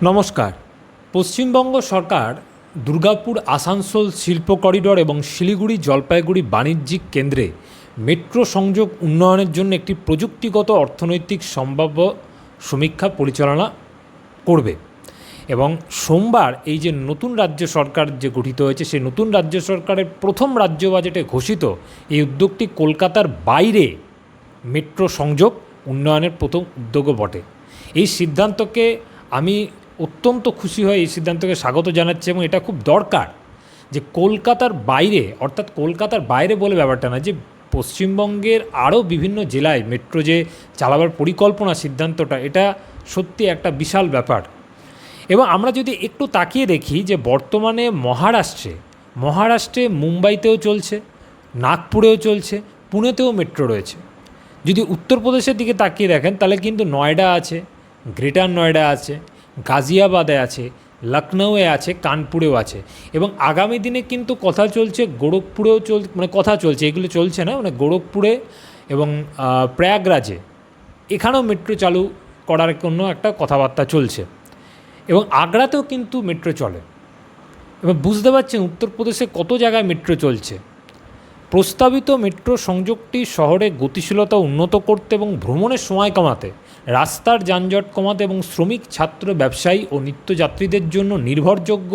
নমস্কার। পশ্চিমবঙ্গ সরকার দুর্গাপুর আসানসোল শিল্প করিডর এবং শিলিগুড়ি জলপাইগুড়ি বাণিজ্যিক কেন্দ্রে মেট্রো সংযোগ উন্নয়নের জন্য একটি প্রযুক্তিগত অর্থনৈতিক সম্ভাব্য সমীক্ষা পরিচালনা করবে এবং সোমবার এই যে নতুন রাজ্য সরকার যে গঠিত হয়েছে সেই নতুন রাজ্য সরকারের প্রথম রাজ্য বাজেটে ঘোষিত এই উদ্যোগটি কলকাতার বাইরে মেট্রো সংযোগ উন্নয়নের প্রথম উদ্যোগও বটে। এই সিদ্ধান্তকে আমি অত্যন্ত খুশি হয়ে এই সিদ্ধান্তকে স্বাগত জানাচ্ছি এবং এটা খুব দরকার যে কলকাতার বাইরে, অর্থাৎ কলকাতার বাইরে বলে ব্যাপারটা না, যে পশ্চিমবঙ্গের আরও বিভিন্ন জেলায় মেট্রো যে চালাবার পরিকল্পনা সিদ্ধান্তটা, এটা সত্যি একটা বিশাল ব্যাপার। এবং আমরা যদি একটু তাকিয়ে দেখি যে বর্তমানে মহারাষ্ট্রে মুম্বাইতেও চলছে, নাগপুরেও চলছে, পুনেতেও মেট্রো রয়েছে। যদি উত্তরপ্রদেশের দিকে তাকিয়ে দেখেন তাহলে কিন্তু নয়ডা আছে, গ্রেটার নয়ডা আছে, গাজিয়াবাদে আছে, লখনউয়ে আছে, কানপুরেও আছে এবং আগামী দিনে কিন্তু কথা চলছে গোরখপুরেও কথা চলছে, এগুলো চলছে না, গোরখপুরে এবং প্রয়াগরাজে এখানেও মেট্রো চালু করার জন্য একটা কথাবার্তা চলছে এবং আগ্রাতেও কিন্তু মেট্রো চলে। এবার বুঝতে পারছেন উত্তরপ্রদেশে কত জায়গায় মেট্রো চলছে। প্রস্তাবিত মেট্রো সংযোগটি শহরে গতিশীলতা উন্নত করতে এবং ভ্রমণের সময় কমাতে, রাস্তার যানজট কমাতে এবং শ্রমিক, ছাত্র, ব্যবসায়ী ও নিত্যযাত্রীদের জন্য নির্ভরযোগ্য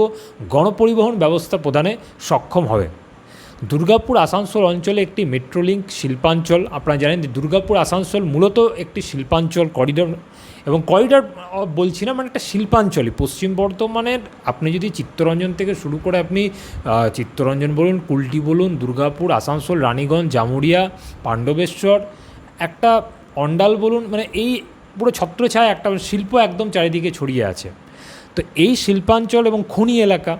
গণপরিবহন ব্যবস্থা প্রদানে সক্ষম হবে। দুর্গাপুর আসানসোল অঞ্চলে একটি মেট্রোলিঙ্ক শিল্পাঞ্চল, আপনারা জানেন যে দুর্গাপুর আসানসোল মূলত একটি শিল্পাঞ্চল করিডর, এবং করিডর বলছি না, একটা শিল্পাঞ্চলই। পশ্চিম বর্ধমানের আপনি যদি চিত্তরঞ্জন থেকে শুরু করে আপনি চিত্তরঞ্জন বলুন, কুলটি বলুন, দুর্গাপুর, আসানসোল, রানীগঞ্জ, জামুরিয়া, পাণ্ডবেশ্বর, একটা অন্ডাল বলুন, এই পুরো ছত্রছায়া একটা শিল্প একদম চারিদিকে ছড়িয়ে আছে। তো এই শিল্পাঞ্চল এবং খনি এলাকা,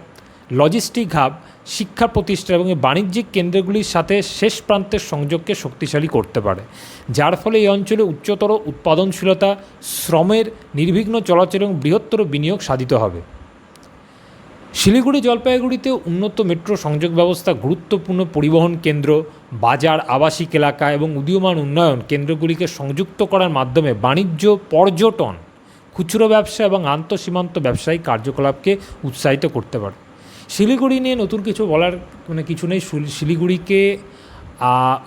লজিস্টিক হাব, শিক্ষা প্রতিষ্ঠান এবং বাণিজ্যিক কেন্দ্রগুলির সাথে শেষ প্রান্তের সংযোগকে শক্তিশালী করতে পারে, যার ফলে এই অঞ্চলে উচ্চতর উৎপাদনশীলতা, শ্রমের নির্বিঘ্ন চলাচল এবং বৃহত্তর বিনিয়োগ সাধিত হবে। শিলিগুড়ি জলপাইগুড়িতে উন্নত মেট্রো সংযোগ ব্যবস্থা গুরুত্বপূর্ণ পরিবহন কেন্দ্র, বাজার, আবাসিক এলাকা এবং উদীয়মান উন্নয়ন কেন্দ্রগুলিকে সংযুক্ত করার মাধ্যমে বাণিজ্য, পর্যটন, খুচরো ব্যবসা এবং আন্তঃসীমান্ত ব্যবসায়িক কার্যকলাপকে উৎসাহিত করতে পারে। শিলিগুড়ি নিয়ে নতুন কিছু বলার কিছু নেই। শিলিগুড়িকে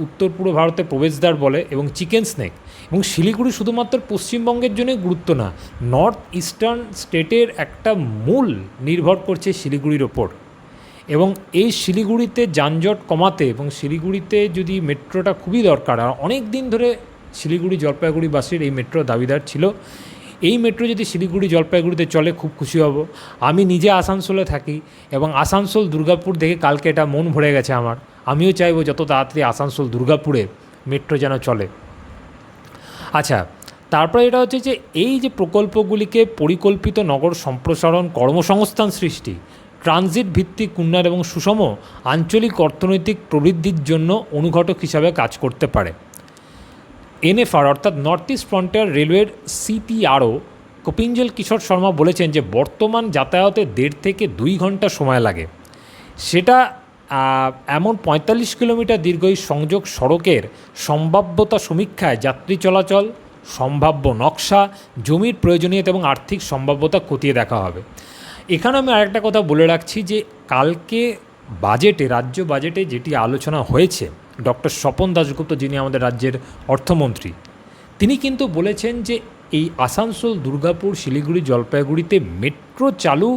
উত্তর পূর্ব ভারতে প্রবেশদ্বার বলে এবং চিকেন স্নেক, এবং শিলিগুড়ি শুধুমাত্র পশ্চিমবঙ্গের জন্যই গুরুত্ব না, নর্থ ইস্টার্ন স্টেটের একটা মূল নির্ভর করছে শিলিগুড়ির ওপর। এবং এই শিলিগুড়িতে যানজট কমাতে এবং শিলিগুড়িতে যদি মেট্রোটা খুবই দরকার, আর অনেক দিন ধরে শিলিগুড়ি জলপাইগুড়িবাসীর এই মেট্রো দাবিদার ছিল। এই মেট্রো যদি শিলিগুড়ি জলপাইগুড়িতে চলে খুব খুশি হব। আমি নিজে আসানসোলে থাকি এবং আসানসোল দুর্গাপুর দেখে কালকে এটা মন ভরে গেছে আমার। আমিও চাইবো যত তাড়াতাড়ি আসানসোল দুর্গাপুরে মেট্রো যেন চলে। আচ্ছা, তারপরে এটা হচ্ছে যে এই যে প্রকল্পগুলিকে পরিকল্পিত নগর সম্প্রসারণ, কর্মসংস্থান সৃষ্টি, ট্রানজিট ভিত্তিক উন্নয়ন এবং সুষম আঞ্চলিক অর্থনৈতিক প্রবৃদ্ধির জন্য অনুঘটক হিসাবে কাজ করতে পারে। এনএফআর অর্থাৎ নর্থ ইস্ট ফ্রন্টিয়ার রেলওয়ের সিপিআরও কপিঞ্জল কিশোর শর্মা বলেছেন যে বর্তমান যাতায়াতে 1.5 থেকে 2 ঘন্টা সময় লাগে, সেটা এমন 45 কিলোমিটার দীর্ঘ এই সংযোগ সড়কের সম্ভাব্যতা সমীক্ষায় যাত্রী চলাচল, সম্ভাব্য নকশা, জমির প্রয়োজনীয়তা এবং আর্থিক সম্ভাব্যতা খতিয়ে দেখা হবে। এখানে আমি আরেকটা কথা বলে রাখছি যে কালকে বাজেটে, রাজ্য বাজেটে যেটি আলোচনা হয়েছে, ডক্টর স্বপন দাশগুপ্ত যিনি আমাদের রাজ্যের অর্থমন্ত্রী, তিনি কিন্তু বলেছেন যে এই আসানসোল, দুর্গাপুর, শিলিগুড়ি, জলপাইগুড়িতে মেট্রো চালু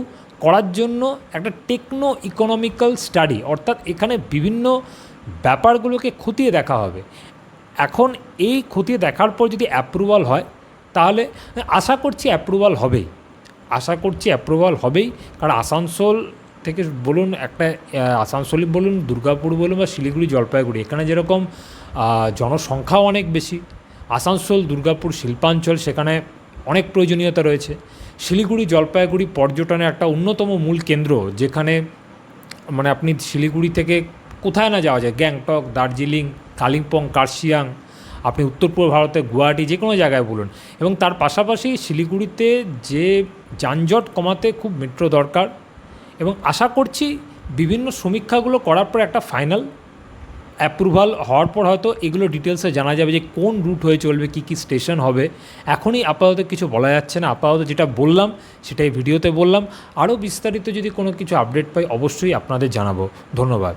করার জন্য একটা টেকনো ইকোনমিক্যাল স্টাডি, অর্থাৎ এখানে বিভিন্ন ব্যাপারগুলোকে খতিয়ে দেখা হবে। এখন এই খতিয়ে দেখার পর যদি অ্যাপ্রুভাল হয় তাহলে আশা করছি অ্যাপ্রুভাল হবেই, কারণ আসানসোল থেকে বলুন, একটা আসানসোলই বলুন, দুর্গাপুর বলুন বা শিলিগুড়ি, জলপাইগুড়ি, এখানে যেরকম জনসংখ্যাও অনেক বেশি। আসানসোল, দুর্গাপুর শিল্পাঞ্চল, সেখানে অনেক প্রয়োজনীয়তা রয়েছে। শিলিগুড়ি, জলপাইগুড়ি পর্যটনের একটা অন্যতম মূল কেন্দ্র, যেখানে আপনি শিলিগুড়ি থেকে কোথায় না যাওয়া যায়, গ্যাংটক, দার্জিলিং, কালিম্পং, কার্শিয়াং, আপনি উত্তর পূর্ব ভারতে গুয়াহাটি, যে কোনো জায়গায় বলুন। এবং তার পাশাপাশি শিলিগুড়িতে যে যানজট কমাতে খুব মেট্রো দরকার, এবং আশা করছি বিভিন্ন সমীক্ষাগুলো করার পর একটা ফাইনাল অ্যাপ্রুভাল হওয়ার পর হয়তো এগুলো ডিটেলসে জানা যাবে যে কোন রুট হয়ে চলবে, কী কী স্টেশন হবে। এখনই আপাতত কিছু বলা যাচ্ছে না, আপাতত যেটা বললাম সেটাই ভিডিওতে বললাম। আরও বিস্তারিত যদি কোনো কিছু আপডেট পাই অবশ্যই আপনাদের জানাবো। ধন্যবাদ।